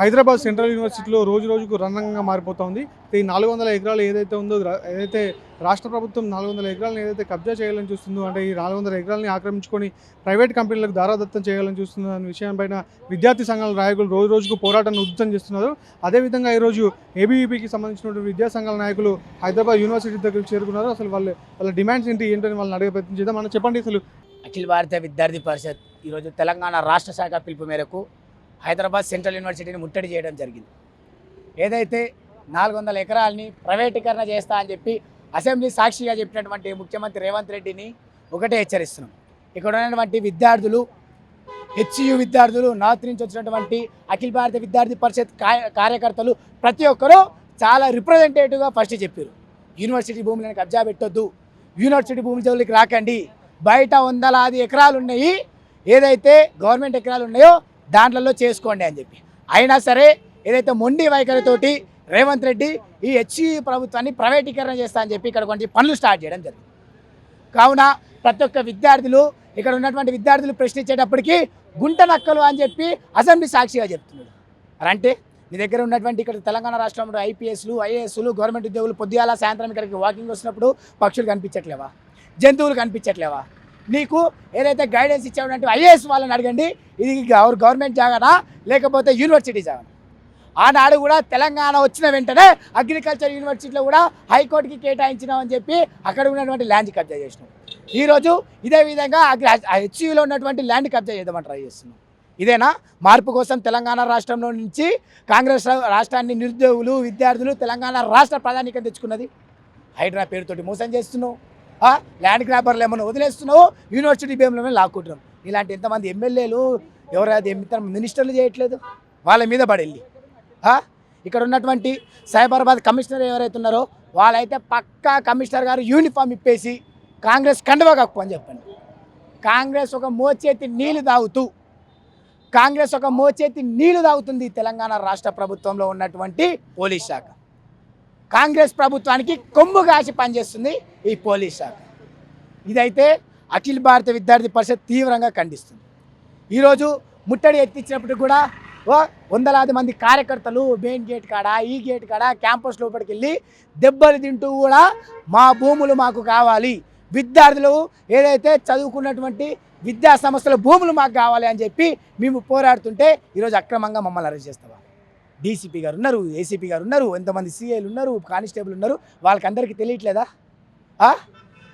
Hyderabad central యూనివర్సిటీలో రోజు రోజుకు రణరంగంగా మారిపోతుంది. ఈ 400 ఎకరాలు ఏదైతే ఉందో ఏదైతే రాష్ట్ర ప్రభుత్వం 400 ఎకరాలను ఏదైతే కబ్జా చేయాలని చూస్తుందో, అంటే ఈ 400 ఎకరాలని ఆక్రమించుకొని ప్రైవేట్ కంపెనీలకు దారాదత్తం చేయాలని చూస్తుందో అనే విషయంపైన విద్యార్థి సంఘాల నాయకులు రోజు రోజుకు పోరాటాన్ని ఉధృతం చేస్తున్నారు. అదేవిధంగా ఈరోజు ఏబీవీపీకి సంబంధించినటువంటి విద్యా సంఘాల నాయకులు హైదరాబాద్ యూనివర్సిటీ దగ్గరికి చేరుకున్నారు. అసలు వాళ్ళ డిమాండ్స్ ఏంటని వాళ్ళని అడిగే ప్రయత్నం చేద్దాం. మనం చెప్పండి, అసలు అఖిల భారత విద్యార్థి పరిషత్ ఈరోజు తెలంగాణ రాష్ట్ర శాఖ పిలుపు మేరకు హైదరాబాద్ సెంట్రల్ యూనివర్సిటీని ముట్టడి చేయడం జరిగింది. ఏదైతే 400 ఎకరాలని ప్రైవేటీకరణ చేస్తా అని చెప్పి అసెంబ్లీ సాక్షిగా చెప్పినటువంటి ముఖ్యమంత్రి రేవంత్ రెడ్డిని ఒకటే హెచ్చరిస్తున్నాం. ఇక్కడ ఉన్నటువంటి విద్యార్థులు, హెచ్యు విద్యార్థులు, నార్త్ నుంచి వచ్చినటువంటి అఖిల భారత విద్యార్థి పరిషత్ కార్యకర్తలు ప్రతి ఒక్కరూ చాలా రిప్రజెంటేటివ్గా ఫస్ట్ చెప్పారు. యూనివర్సిటీ భూములను కబ్జా పెట్టొద్దు, యూనివర్సిటీ భూమి జోలికి రాకండి, బయట వందలాది ఎకరాలు ఉన్నాయి, ఏదైతే గవర్నమెంట్ ఎకరాలు ఉన్నాయో దాంట్లో చేసుకోండి అని చెప్పి. అయినా సరే ఏదైతే మొండి వైఖరితోటి రేవంత్ రెడ్డి ఈ హెచ్ఈ ప్రభుత్వాన్ని ప్రైవేటీకరణ చేస్తా అని చెప్పి ఇక్కడ కొంచెం పనులు స్టార్ట్ చేయడం జరిగింది. కావున ప్రతి ఒక్క విద్యార్థులు, ఇక్కడ ఉన్నటువంటి విద్యార్థులు ప్రశ్నించేటప్పటికీ గుంట నక్కలు అని చెప్పి అసెంబ్లీ సాక్షిగా చెప్తున్నాడు. అంటే నీ దగ్గర ఉన్నటువంటి ఇక్కడ తెలంగాణ రాష్ట్రంలో ఐపీఎస్లు, ఐఏఎస్లు, గవర్నమెంట్ ఉద్యోగులు పొద్దుగాల సాయంత్రం ఇక్కడికి వాకింగ్ వస్తున్నప్పుడు పక్షులు కనిపించట్లేవా, జంతువులు కనిపించట్లేవా? నీకు ఏదైతే గైడెన్స్ ఇచ్చేటువంటి ఐఏఎస్ వాళ్ళని అడగండి, ఇది గవర్నమెంట్ జాగానా లేకపోతే యూనివర్సిటీ జాగానా? ఆనాడు కూడా తెలంగాణ వచ్చిన వెంటనే అగ్రికల్చర్ యూనివర్సిటీలో కూడా హైకోర్టుకి కేటాయించినామని చెప్పి అక్కడ ఉన్నటువంటి ల్యాండ్ కబ్జా చేసినాం. ఈరోజు ఇదే విధంగా హెచ్యూలో ఉన్నటువంటి ల్యాండ్ కబ్జా చేద్దామని ట్రై చేస్తున్నాం. ఇదేనా మార్పు కోసం తెలంగాణ రాష్ట్రంలో నుంచి కాంగ్రెస్ రాష్ట్రాన్ని నిరుద్యోగులు, విద్యార్థులు, తెలంగాణ రాష్ట్ర ప్రాధాన్యత తెచ్చుకున్నది? హైడ్రా పేరుతోటి మోసం చేస్తున్నావు, ల్యాండ్ గ్రాబర్లు ఏమైనా వదిలేస్తున్నావు, యూనివర్సిటీ భూములను లాక్కుంటున్నాం. ఇలాంటి ఎంతమంది ఎమ్మెల్యేలు, ఎవరైతే మినిస్టర్లు చేయట్లేదు, వాళ్ళ మీద పడెళ్ళి ఇక్కడ ఉన్నటువంటి సైబరాబాద్ కమిషనర్ ఎవరైతే ఉన్నారో వాళ్ళైతే పక్కా కమిషనర్ గారు యూనిఫామ్ ఇప్పేసి కాంగ్రెస్ కండువా కప్పుకొని చెప్పండి. కాంగ్రెస్ ఒక మోచేతి నీళ్లు తాగుతుంది తెలంగాణ రాష్ట్ర ప్రభుత్వంలో ఉన్నటువంటి పోలీస్ శాఖ. కాంగ్రెస్ ప్రభుత్వానికి కొమ్ము కాసి పనిచేస్తుంది ఈ పోలీస్ శాఖ. ఇదైతే అఖిల భారత విద్యార్థి పరిషత్ తీవ్రంగా ఖండిస్తుంది. ఈరోజు ముట్టడి ఎత్తించినప్పుడు కూడా వందలాది మంది కార్యకర్తలు మెయిన్ గేట్ కాడ, ఈ గేట్ కాడ, క్యాంపస్ లోపలికి వెళ్ళి దెబ్బలు తింటూ కూడా మా భూములు మాకు కావాలి, విద్యార్థులు ఏదైతే చదువుకున్నటువంటి విద్యా సంస్థల భూములు మాకు కావాలి అని చెప్పి మేము పోరాడుతుంటే ఈరోజు అక్రమంగా మమ్మల్ని అరెస్ట్ చేస్తావా? డీసీపీ గారు ఉన్నారు, ఏసీపీ గారు ఉన్నారు, ఎంతమంది సీఐలు ఉన్నారు, కానిస్టేబుల్ ఉన్నారు, వాళ్ళకందరికీ తెలియట్లేదా?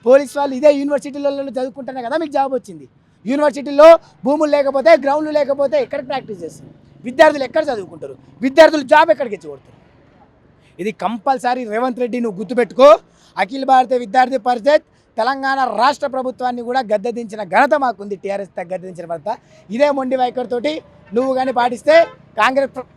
పోలీస్ వాళ్ళు ఇదే యూనివర్సిటీలలో చదువుకుంటేనే కదా మీకు జాబ్ వచ్చింది. యూనివర్సిటీలో భూములు లేకపోతే, గ్రౌండ్లు లేకపోతే ఎక్కడ ప్రాక్టీస్ చేస్తారు? విద్యార్థులు ఎక్కడ చదువుకుంటారు? విద్యార్థులు జాబ్ ఎక్కడికి ఇచ్చికొడతారు? ఇది కంపల్సరీ రేవంత్ రెడ్డి నువ్వు గుర్తుపెట్టుకో. అఖిల భారత విద్యార్థి పరిషత్ తెలంగాణ రాష్ట్ర ప్రభుత్వాన్ని కూడా గద్దెదించిన ఘనత మాకుంది. టీఆర్ఎస్ గద్దెదించిన ఘనత. ఇదే మొండి వైఖరితోటి నువ్వు కానీ పాటిస్తే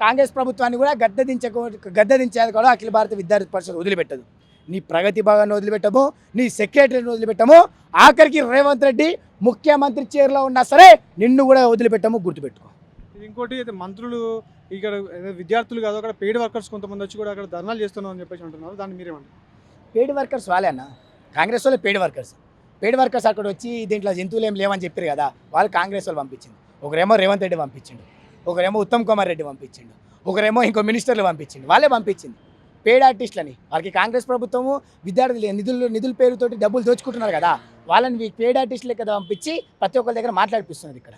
కాంగ్రెస్ ప్రభుత్వాన్ని కూడా గద్దెదించేది కూడా అఖిల భారత విద్యార్థి పరిషత్ వదిలిపెట్టదు. నీ ప్రగతి భవన్ వదిలిపెట్టము, నీ సెక్రటరీని వదిలిపెట్టము, ఆఖరికి రేవంత్ రెడ్డి ముఖ్యమంత్రి చైర్లో ఉన్నా సరే నిన్ను కూడా వదిలిపెట్టము, గుర్తుపెట్టుకో. ఇంకోటి అయితే మంత్రులు ఇక్కడ విద్యార్థులు కాదు, అక్కడ పెయిడ్ వర్కర్స్ కొంతమంది వచ్చి కూడా అక్కడ ధర్నాలు చేస్తున్నాం అని చెప్పేసి అంటున్నారు. దాన్ని మీరేమంటారు? పెయిడ్ వర్కర్స్ వాళ్ళే అన్న, కాంగ్రెస్ వాళ్ళు పెయిడ్ వర్కర్స్ అక్కడ వచ్చి దీంట్లో జంతువులు ఏం లేవని చెప్పారు కదా, వాళ్ళు కాంగ్రెస్ వాళ్ళు పంపించింది. ఒకరేమో రేవంత్ రెడ్డి పంపించిండు, ఒకరేమో ఉత్తమ్ కుమార్ రెడ్డి పంపించిండు, ఒకరేమో ఇంకో మినిస్టర్లు పంపించిండు. వాళ్ళే పంపించింది పెయిడ్ ఆర్టిస్టులని. వాళ్ళకి కాంగ్రెస్ ప్రభుత్వము విద్యార్థులు నిధుల పేరుతోటి డబ్బులు దోచుకుంటున్నారు కదా, వాళ్ళని పెయిడ్ ఆర్టిస్టులు కదా పంపించి ప్రతి ఒక్కరి దగ్గర మాట్లాడిపిస్తున్నారు. ఇక్కడ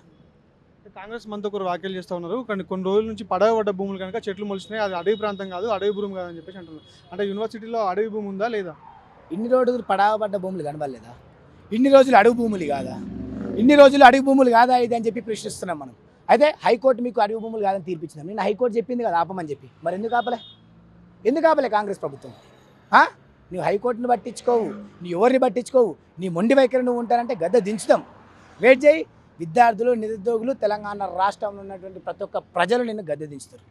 కాంగ్రెస్ మంత్రి ఒకరు వ్యాఖ్యలు చేస్తూ ఉన్నారు, కానీ కొన్ని రోజుల నుంచి పడవ భూములు కనుక చెట్లు మొలిచినాయి, అది అడవి ప్రాంతం కాదు, అడవి భూమి కాదని చెప్పేసి అంటున్నారు. అంటే యూనివర్సిటీలో అడవి భూమి ఉందా లేదా? ఇన్ని రోజులు పడవ భూములు కనబడలేదా? ఇన్ని రోజులు అడవి భూములు కాదా? ఇన్ని రోజులు అడవి భూములు కాదా ఇది అని చెప్పి ప్రశ్నిస్తున్నాం మనం. అయితే హైకోర్టు మీకు అడవి భూములు కాదని తీర్పిచ్చినాం. నేను హైకోర్టు చెప్పింది కదా ఆపమని చెప్పి, మరి ఎందుకు ఆపలే కాంగ్రెస్ ప్రభుత్వం? నువ్వు హైకోర్టును పట్టించుకోవు, నువ్వు ఎవరిని పట్టించుకోవు, నీ మొండి వైఖరి నువ్వు ఉంటానంటే గద్ద దించుతాం. వెయిట్ చేయి. విద్యార్థులు, నిరుద్యోగులు, తెలంగాణ రాష్ట్రంలో ఉన్నటువంటి ప్రతి ఒక్క ప్రజలు నిన్ను గద్దె దించుతారు.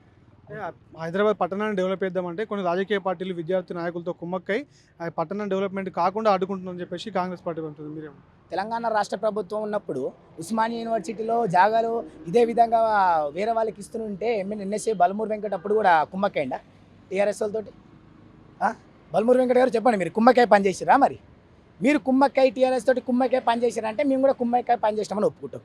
హైదరాబాద్ పట్టణాన్ని డెవలప్ చేద్దామంటే కొన్ని రాజకీయ పార్టీలు విద్యార్థి నాయకులతో కుమ్మక్కై ఆ పట్టణం డెవలప్మెంట్ కాకుండా అడ్డుకుంటుందని చెప్పేసి కాంగ్రెస్ పార్టీ ఉంటుంది. మీరేమో తెలంగాణ రాష్ట్ర ప్రభుత్వం ఉన్నప్పుడు ఉస్మానియా యూనివర్సిటీలో జాగాలు ఇదే విధంగా వేరే వాళ్ళకి ఇస్తుంటే ఎన్ఎస్ఏ బల్మూర్ వెంకట్ అప్పుడు కూడా కుమ్మక్కైండా టీఆర్ఎస్ వాళ్ళతోటి? బల్మూర్ వెంకట్ గారు చెప్పండి, మీరు కుమ్మక్కై పనిచేసిరా? మరి మీరు కుమ్మక్కై టీఆర్ఎస్ తోటి కుమ్మక్కై పనిచేసారంటే మేము కూడా కుమ్మక్కై పనిచేసినామని ఒప్పుకుంటాం.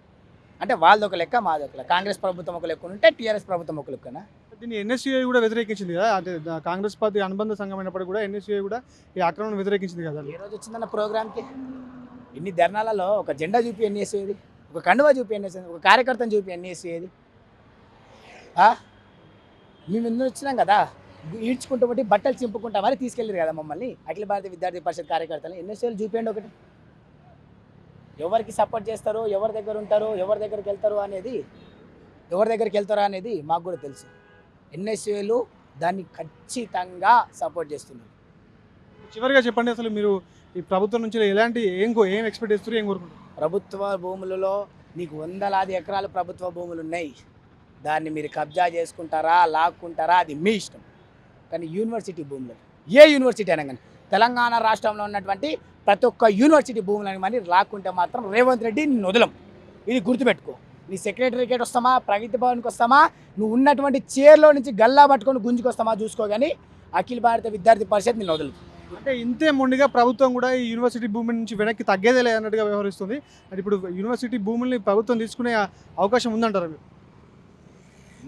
అంటే వాళ్ళది ఒక లెక్క, మాది ఒక లెక్క. కాంగ్రెస్ ప్రభుత్వం ఒక లెక్క ఉంటే టీఆర్ఎస్ ప్రభుత్వం ఒక లెక్కనా? దీన్ని ఎన్ఎస్యూఐ కూడా వ్యతిరేకించింది కదా, అంటే కాంగ్రెస్ పార్టీ అనుబంధ సంఘం అయినప్పుడు కూడా ఎన్ఎస్యూఐ కూడా ఈ ఆక్రమణ వ్యతిరేకించింది కదా. ఏ రోజు వచ్చిందన్న ప్రోగ్రామ్కి ఇన్ని ధర్నాలలో ఒక జెండా చూపి ఎన్ఎస్ఏది, ఒక కండువా చూపి ఎన్ఎస్ఏది, ఒక కార్యకర్తను చూపి ఎన్ఎస్ఏది. మేము ఎందుకు వచ్చినాం కదా, ఈడ్చుకుంటూ బట్టి బట్టలు చింపుకుంటా మరి తీసుకెళ్ళారు కదా మమ్మల్ని అఖిల భారతీయ విద్యార్థి పరిషత్ కార్యకర్తలు. ఎన్ఎస్ఏలు చూపించండి ఒకటి, ఎవరికి సపోర్ట్ చేస్తారో, ఎవరి దగ్గర ఉంటారో, ఎవరి దగ్గరికి వెళ్తారో అనేది మాకు కూడా తెలుసు. ఎన్ఎస్ఏలు దాన్ని ఖచ్చితంగా సపోర్ట్ చేస్తున్నారు. చివరిగా చెప్పండి, అసలు మీరు ఈ ప్రభుత్వం నుంచి ఎలాంటి ఏం ఎక్స్పెక్ట్ చేస్తారు, ఏం కోరుకుంటారు? ప్రభుత్వ భూములలో నీకు వందలాది ఎకరాలు ప్రభుత్వ భూములు ఉన్నాయి, దాన్ని మీరు కబ్జా చేసుకుంటారా లాక్కుంటారా అది మీ ఇష్టం. కానీ యూనివర్సిటీ భూములు, ఏ యూనివర్సిటీ అయినా కానీ తెలంగాణ రాష్ట్రంలో ఉన్నటువంటి ప్రతి ఒక్క యూనివర్సిటీ భూములని మరి లాక్కుంటే మాత్రం రేవంత్ రెడ్డి నిన్ను వదలం. ఇది గుర్తుపెట్టుకో. నీ సెక్రటరీకేట్ వస్తామా, ప్రగతి భవన్కి వస్తామా, నువ్వు ఉన్నటువంటి చైర్లో నుంచి గల్లా పట్టుకొని గుంజుకొస్తామా చూసుకో, కానీ అఖిల భారత విద్యార్థి పరిషత్ నిన్ను వదలదు. అంటే ఇంతే మొండిగా ప్రభుత్వం కూడా ఈ యూనివర్సిటీ భూమి నుంచి వెనక్కి తగ్గేదే లేదన్నట్టుగా వ్యవహరిస్తుంది. అంటే ఇప్పుడు యూనివర్సిటీ భూముల్ని ప్రభుత్వం తీసుకునే అవకాశం ఉందంటారా మీరు?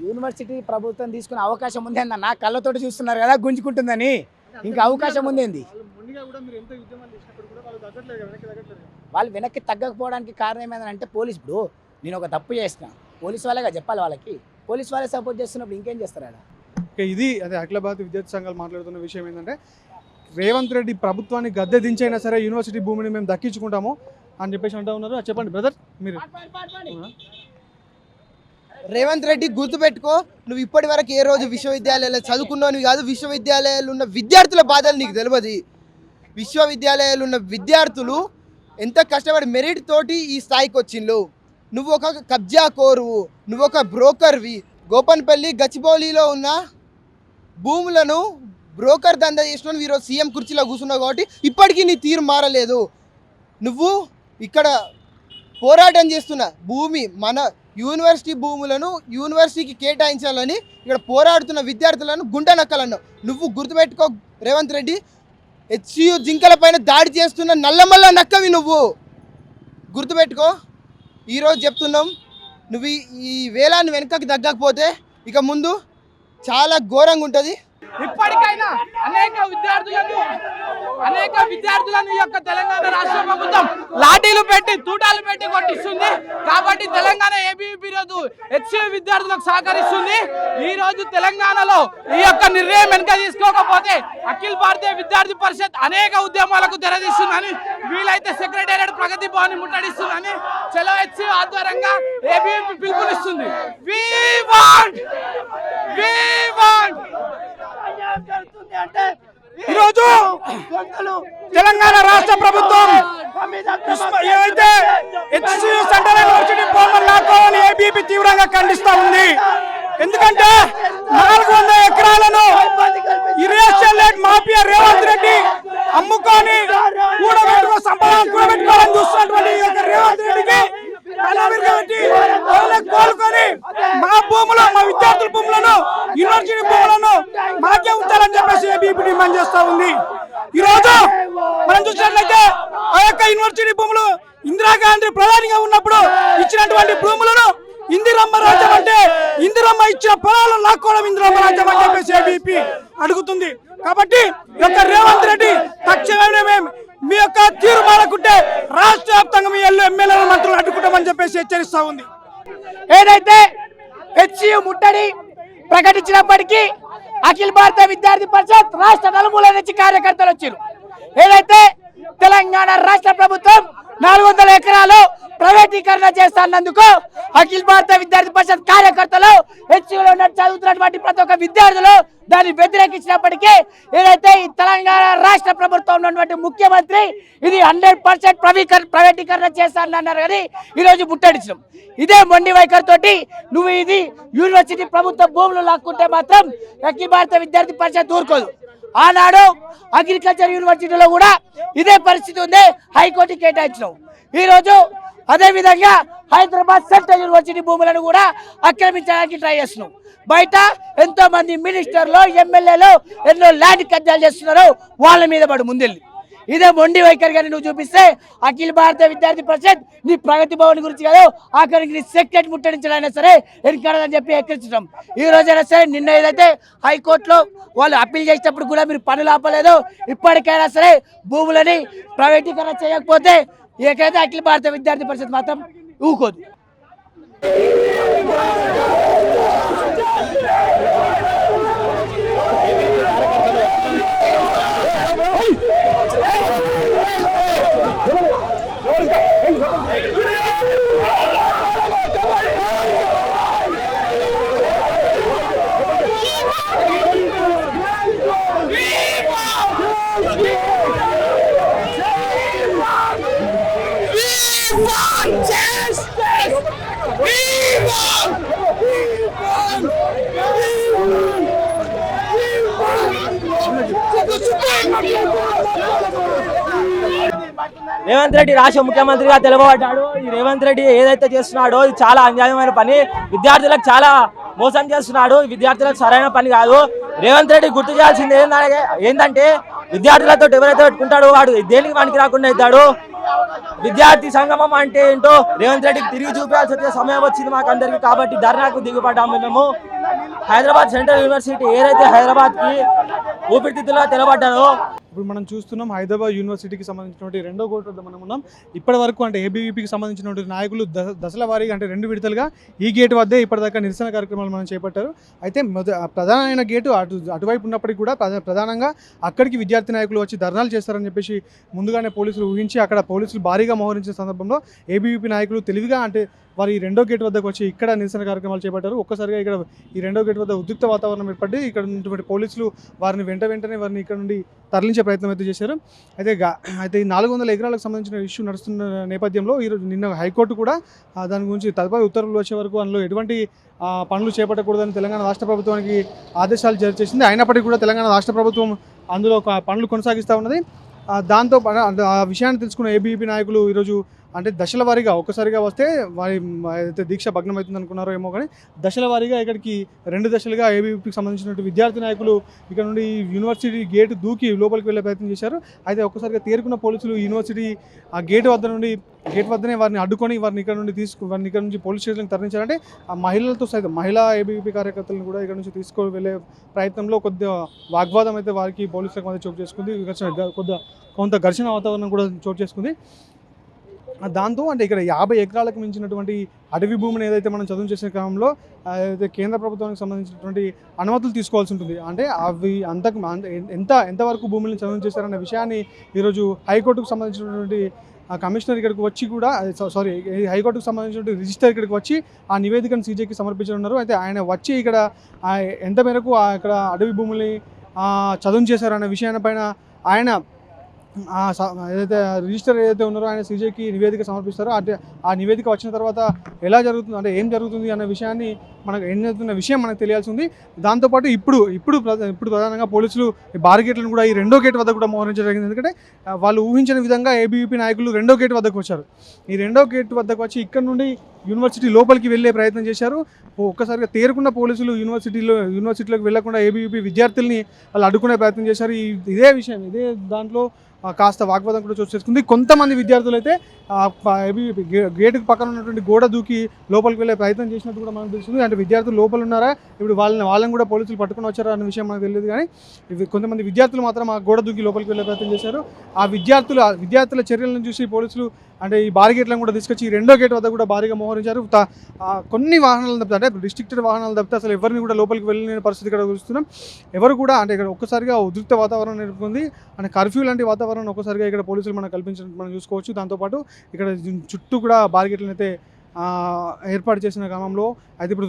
యూనివర్సిటీ ప్రభుత్వం తీసుకునే అవకాశం ఉంది అన్న, నా కళ్ళతోటి చూస్తున్నారు కదా గుంజుకుంటుందని, ఇంకా అవకాశం ఉందేంది? వాళ్ళు వెనక్కి తగ్గకపోవడానికి కారణం ఏమైందంటే పోలీస్. ఇప్పుడు నేను ఒక తప్పు చేసిన పోలీస్ వాళ్ళగా చెప్పాలి, వాళ్ళకి పోలీస్ వాళ్ళే సపోర్ట్ చేస్తున్నప్పుడు ఇంకేం చేస్తారు ఆడ? ఇది అదే అఖిల భారత విద్యార్థి సంఘాలు మాట్లాడుతున్న విషయం ఏంటంటే, రేవంత్ రెడ్డి ప్రభుత్వాన్ని గద్దె దించైనా సరే యూనివర్సిటీ భూమిని మేము దక్కించుకుంటాము అని చెప్పేసి అంటూ ఉన్నారు. చెప్పండి బ్రదర్ మీరు. రేవంత్ రెడ్డి గుర్తుపెట్టుకో, నువ్వు ఇప్పటి వరకు ఏ రోజు విశ్వవిద్యాలయాలు చదువుకున్నావు కాదు, విశ్వవిద్యాలయాలు ఉన్న విద్యార్థుల బాధలు నీకు తెలియదు. విశ్వవిద్యాలయాలు ఉన్న విద్యార్థులు ఎంత కష్టపడి మెరిట్ తోటి ఈ స్థాయికి వచ్చిండ్రు. నువ్వు ఒక కబ్జా కోరువు, నువ్వు ఒక బ్రోకర్వి. గోపన్పల్లి గచ్చిబౌలిలో ఉన్న భూములను బ్రోకర్ దందా చేసిన ఈరోజు సీఎం కుర్చీలో కూర్చున్నావు కాబట్టి ఇప్పటికీ నీ తీరు మారలేదు. నువ్వు ఇక్కడ పోరాటం చేస్తున్న భూమి మన యూనివర్సిటీ భూములను యూనివర్సిటీకి కేటాయించాలని ఇక్కడ పోరాడుతున్న విద్యార్థులను గుండె నక్కలను నువ్వు గుర్తుపెట్టుకో రేవంత్ రెడ్డి. హెచ్సియు జింకల పైన దాడి చేస్తున్న నల్లమల్ల నక్కవి నువ్వు గుర్తుపెట్టుకో. ఈరోజు చెప్తున్నాం, నువ్వు ఈ వేలాన్ని వెనకకి తగ్గకపోతే ఇక ముందు చాలా ఘోరంగా ఉంటుంది. ఇప్పటికైనా అనేక విద్యార్థులను ఈ యొక్క తెలంగాణ రాష్ట్ర ప్రభుత్వం లాఠీలు పెట్టి తూటాలు పెట్టి కొట్టిస్తుంది. కాబట్టి తెలంగాణ ఏబీవీపీ రోజు హెచ్సియు విద్యార్థులకు సహకరిస్తుంది. ఈ రోజు తెలంగాణలో ఈ యొక్క నిర్ణయం వెనుక తీసుకోకపోతే అఖిల భారతీయ విద్యార్థి పరిషత్ అనేక ఉద్యమాలకు తెరదీస్తుందని, వీలైతే సెక్రటేరియట్ ప్రగతి భవన్ ముట్టడిస్తుందని చలో హెచ్సియు ఆధ్వర్యంగా ఏబీవీపీ పిలుపునిస్తుంది. ఈరోజు తెలంగాణ రాష్ట్ర ప్రభుత్వం ఏవైతే హెచ్సియు సెంట్రల్ యూనివర్సిటీ భూములు లాక్కోవాలని ఏబీవీపీ తీవ్రంగా ఖండిస్తూ ఉంది. ఎందుకంటే 400 ఎకరాలను real estate mafia Revanth Reddy అమ్ముకొని కూడబెట్టుకోవాలని చూస్తున్నటువంటి ఈ యొక్క రేవంత్ రెడ్డికి కోలుకొని మా భూములు, మా విద్యార్థుల భూములను, యూనివర్సిటీ భూములను మాకే ఉంచాలని చెప్పేసి ఏబీవీపీ డిమాండ్ చేస్తూ ఉంది. ఈ రోజు మనం చూసినట్లయితే ఆ యొక్క యూనివర్సిటీ భూములు ఇందిరాగాంధీ ప్రధానిగా ఉన్నప్పుడు ఇచ్చినటువంటి భూములను ఇందిరమ్మ రాజ్యం అంటే ఇందిరమ్మ ఇచ్చిన పొలాలను లాక్కోవడం ఇందిరమ్మ రాజ్యం అని చెప్పేసి ఏబీవీపీ అడుగుతుంది. కాబట్టి ఈ యొక్క రేవంత్ రెడ్డి తక్షణమే మీ యొక్క తీరు మారకుంటే రాష్ట్ర వ్యాప్తంగా మీ ఎమ్మెల్యేల మంత్రులు అడ్డుకుంటామని చెప్పేసి హెచ్చరిస్తా ఉంది. ఏదైతే హెచ్సియు ముట్టడి ప్రకటించినప్పటికీ అఖిల భారత విద్యార్థి పరిషత్ రాష్ట్ర నలుమూల నుంచి కార్యకర్తలు వచ్చారు. ఏదైతే తెలంగాణ రాష్ట్ర ప్రభుత్వం 400 ఎకరాలు ప్రైవేటీకరణ చేస్తున్నందుకు అఖిల భారత విద్యార్థి పరిషత్ కార్యకర్తలు హెచ్సియులో చదువుతున్నటువంటి ప్రతి ఒక్క విద్యార్థులు దాన్ని వ్యతిరేకించినప్పటికీ ఏదైతే ఈ తెలంగాణ రాష్ట్ర ప్రభుత్వం ఉన్నటువంటి ముఖ్యమంత్రి ఇది 100% ప్రైవేటీకరణ చేస్తానన్నారు కానీ ఈరోజు ముట్టడించడం ఇదే మొండి వైఖరితోటి నువ్వు ఇది యూనివర్సిటీ ప్రభుత్వ భూములు లాక్కుంటే మాత్రం అఖిల భారత విద్యార్థి పరిషత్ ఊరుకోదు. ఆనాడు అగ్రికల్చర్ యూనివర్సిటీలో కూడా ఇదే పరిస్థితి ఉంది, హైకోర్టుకి కేటాయించడం. ఈరోజు అదేవిధంగా హైదరాబాద్ సెంట్రల్ యూనివర్సిటీ భూములను కూడా ఆక్రమించడానికి ట్రై చేస్తున్నాం. బయట ఎంతో మంది మినిస్టర్లు, ఎమ్మెల్యేలు ఎన్నో ల్యాండ్ కబ్జాలు చేస్తున్నారు, వాళ్ళ మీద పడు ముందెళ్ళి. ఇదే మొండి వైఖరి కానీ నువ్వు చూపిస్తే అఖిల భారత విద్యార్థి పరిషత్ నీ ప్రగతి భవన్ గురించి కాదు ఆఖరికి నీ సెక్రటరీ ముట్టడించాలైనా సరే వెనకాడదని చెప్పి హెచ్చరించడం. ఈ రోజైనా సరే నిన్న ఏదైతే హైకోర్టులో వాళ్ళు అప్పీల్ చేసినప్పుడు కూడా మీరు పనులు ఆపలేదు, ఇప్పటికైనా సరే భూములని ప్రైవేటీకరణ చేయకపోతే ఏకైతే అఖిల భారత విద్యార్థి పరిషత్ మాత్రం ఊకోదు. రేవంత్ రెడ్డి రాష్ట్ర ముఖ్యమంత్రిగా తెలవబడ్డాడు. ఈ రేవంత్ రెడ్డి ఏదైతే చేస్తున్నాడో ఇది చాలా అన్యాయమైన పని, విద్యార్థులకు చాలా మోసం చేస్తున్నాడు. విద్యార్థులకు సరైన పని కాదు. రేవంత్ రెడ్డి గుర్తు చేయాల్సింది ఏంటంటే విద్యార్థులతో ఎవరైతే పెట్టుకుంటాడో వాడు దేనికి పనికి రాకుండా అవుతాడు. విద్యార్థి సంగమం అంటే ఏంటో రేవంత్ రెడ్డికి తిరిగి చూపించాల్సి వచ్చే సమయం వచ్చింది మాకు అందరికి. కాబట్టి ధర్నాకు దిగుపడ్డాము మేము. హైదరాబాద్ సెంట్రల్ యూనివర్సిటీ ఏదైతే హైదరాబాద్కి ఊపిరితిత్తులుగా తెలబడ్డారో ఇప్పుడు మనం చూస్తున్నాం హైదరాబాద్ యూనివర్సిటీకి సంబంధించినటువంటి రెండో కోర్టు వద్ద మనం ఉన్నాం. ఇప్పటి వరకు అంటే ఏబీవీపీకి సంబంధించినటువంటి నాయకులు దశల వారీగా అంటే 2 విడతలుగా ఈ గేటు వద్దే ఇప్పటిదాకా నిరసన కార్యక్రమాలు మనం చేపట్టారు. అయితే ప్రధానమైన గేటు అటువైపు ఉన్నప్పటికీ కూడా ప్రధానంగా అక్కడికి విద్యార్థి నాయకులు వచ్చి ధర్నాలు చేస్తారని చెప్పేసి ముందుగానే పోలీసులు ఊహించి అక్కడ పోలీసులు భారీగా మోహరించిన సందర్భంలో ఏబీవీపీ నాయకులు తెలివిగా అంటే వారు ఈ రెండో గేట్ వద్దకు వచ్చి ఇక్కడ నిరసన కార్యక్రమాలు చేపట్టారు. ఒక్కసారిగా ఇక్కడ ఈ రెండో గేట్ వద్ద ఉద్రిక్త వాతావరణం ఏర్పడి ఇక్కడ ఉన్నటువంటి పోలీసులు వారిని వెంటనే వారిని ఇక్కడ నుండి తరలించే ప్రయత్నం అయితే చేశారు. అయితే ఈ 400 ఎకరాలకు సంబంధించిన ఇష్యూ నడుస్తున్న నేపథ్యంలో ఈరోజు నిన్న హైకోర్టు కూడా దాని గురించి తదుపరి ఉత్తర్వులు వచ్చే వరకు అందులో ఎటువంటి పనులు చేపట్టకూడదని తెలంగాణ రాష్ట్ర ప్రభుత్వానికి ఆదేశాలు జారీ చేసింది. అయినప్పటికీ కూడా తెలంగాణ రాష్ట్ర ప్రభుత్వం అందులో పనులు కొనసాగిస్తూ ఉన్నది. దాంతో ఆ విషయాన్ని తెలుసుకున్న ఏబీవీపీ నాయకులు ఈరోజు అంటే దశల వారీగా ఒక్కసారిగా వస్తే వారి అయితే దీక్ష భగ్నం అవుతుంది అనుకున్నారో ఏమో కానీ దశల వారీగా ఇక్కడికి 2 దశలుగా ఏబీవీపీకి సంబంధించినటువంటి విద్యార్థి నాయకులు ఇక్కడ నుండి యూనివర్సిటీ గేటు దూకి లోపలికి వెళ్ళే ప్రయత్నం చేశారు. అయితే ఒక్కసారిగా తేరుకున్న పోలీసులు యూనివర్సిటీ ఆ గేట్ వద్దనే వారిని అడ్డుకొని వారిని ఇక్కడ నుంచి పోలీస్ స్టేషన్కి తరలించారంటే ఆ మహిళలతో సైతం మహిళా ఏబీవీపీ కార్యకర్తలను కూడా ఇక్కడ నుంచి తీసుకొని వెళ్ళే ప్రయత్నంలో కొద్దిగా వాగ్వాదం అయితే వారికి పోలీసులకు మధ్య చోటు చేసుకుంది. కొంత ఘర్షణ వాతావరణం కూడా చోటు చేసుకుంది. దాంతో అంటే ఇక్కడ 50 ఎకరాలకు మించినటువంటి అడవి భూమిని ఏదైతే మనం చదువు చేసిన క్రమంలో అయితే కేంద్ర ప్రభుత్వానికి సంబంధించినటువంటి అనుమతులు తీసుకోవాల్సి ఉంటుంది. అంటే అవి ఎంతవరకు భూములను చదువు చేశారనే విషయాన్ని ఈరోజు హైకోర్టుకు సంబంధించినటువంటి కమిషనర్ ఇక్కడికి వచ్చి కూడా హైకోర్టుకు సంబంధించినటువంటి రిజిస్టర్ ఇక్కడికి వచ్చి ఆ నివేదికను సీజేకి సమర్పించనున్నారు. అయితే ఆయన వచ్చి ఇక్కడ ఎంత మేరకు ఇక్కడ అడవి భూముల్ని చదువు చేశారనే విషయాన్ని ఆయన ఏదైతే రిజిస్టర్ ఏదైతే ఉన్నారో ఆయన సీజేకి నివేదిక సమర్పిస్తారో అంటే ఆ నివేదిక వచ్చిన తర్వాత ఎలా జరుగుతుంది అంటే ఏం జరుగుతుంది అనే విషయాన్ని మనకు తెలియాల్సి ఉంది. దాంతోపాటు ఇప్పుడు ప్రధానంగా పోలీసులు బార్గేట్లను కూడా ఈ రెండో గేట్ వద్ద కూడా మోహరించడం జరిగింది. ఎందుకంటే వాళ్ళు ఊహించిన విధంగా ఏబీవీపీ నాయకులు రెండో గేట్ వద్దకు వచ్చారు. ఈ రెండో గేట్ వద్దకు వచ్చి ఇక్కడ నుండి యూనివర్సిటీ లోపలికి వెళ్ళే ప్రయత్నం చేశారు. ఒక్కసారిగా తేరుకున్న పోలీసులు యూనివర్సిటీలోకి వెళ్లకుండా ఏబీవీపీ విద్యార్థుల్ని వాళ్ళు అడ్డుకునే ప్రయత్నం చేశారు. ఇదే దాంట్లో కాస్త వాగ్వాదం కూడా చోటు చేసుకుంది. కొంతమంది విద్యార్థులు అయితే గేటుకు పక్కన ఉన్నటువంటి గోడ దూకి లోపలికి వెళ్ళే ప్రయత్నం చేసినట్టు కూడా మనకు తెలుస్తుంది. అంటే విద్యార్థులు లోపల ఉన్నారా, ఇప్పుడు వాళ్ళని కూడా పోలీసులు పట్టుకుని వచ్చారా అన్న విషయం మనకు తెలియదు. కానీ కొంతమంది విద్యార్థులు మాత్రం ఆ గోడ దూకి లోపలికి వెళ్ళే ప్రయత్నం చేశారు. ఆ విద్యార్థుల చర్యలను చూసి పోలీసులు అంటే ఈ బారిగేట్లను కూడా తీసుకొచ్చి ఈ రెండో గేట్ వద్ద కూడా భారీగా మోహరించారు. కొన్ని వాహనాలను తప్పితే అంటే రిస్ట్రిక్టెడ్ వాహనాలు తప్పితే అసలు ఎవరిని కూడా లోపలికి వెళ్ళిన పరిస్థితి ఇక్కడ చూస్తున్నాం. ఎవరు కూడా అంటే ఇక్కడ ఒక్కసారిగా ఉద్రిక్త వాతావరణం నెలకొంది. అంటే కర్ఫ్యూ లాంటి వాతావరణం ఒక్కసారిగా ఇక్కడ పోలీసులు మనకు కల్పించినట్టు మనం చూసుకోవచ్చు. దాంతోపాటు ఇక్కడ చుట్టూ కూడా బారిగేట్లను అయితే ఏర్పాటు చేసిన క్రమంలో అయితే ఇప్పుడు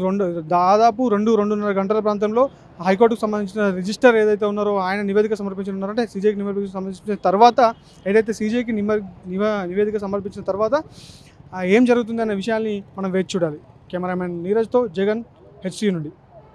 దాదాపు 2-2.5 గంటల ప్రాంతంలో హైకోర్టుకు సంబంధించిన రిజిస్టర్ ఏదైతే ఉన్నారో ఆయన నివేదిక సమర్పించనున్నారంటే సీజేకి నివేదిక సమర్పించిన తర్వాత ఏదైతే సీజేకి నివేదిక సమర్పించిన తర్వాత ఏం జరుగుతుంది అనే విషయాన్ని మనం వేచి చూడాలి. కెమెరామెన్ నీరజ్తో జగన్, HT నుండి.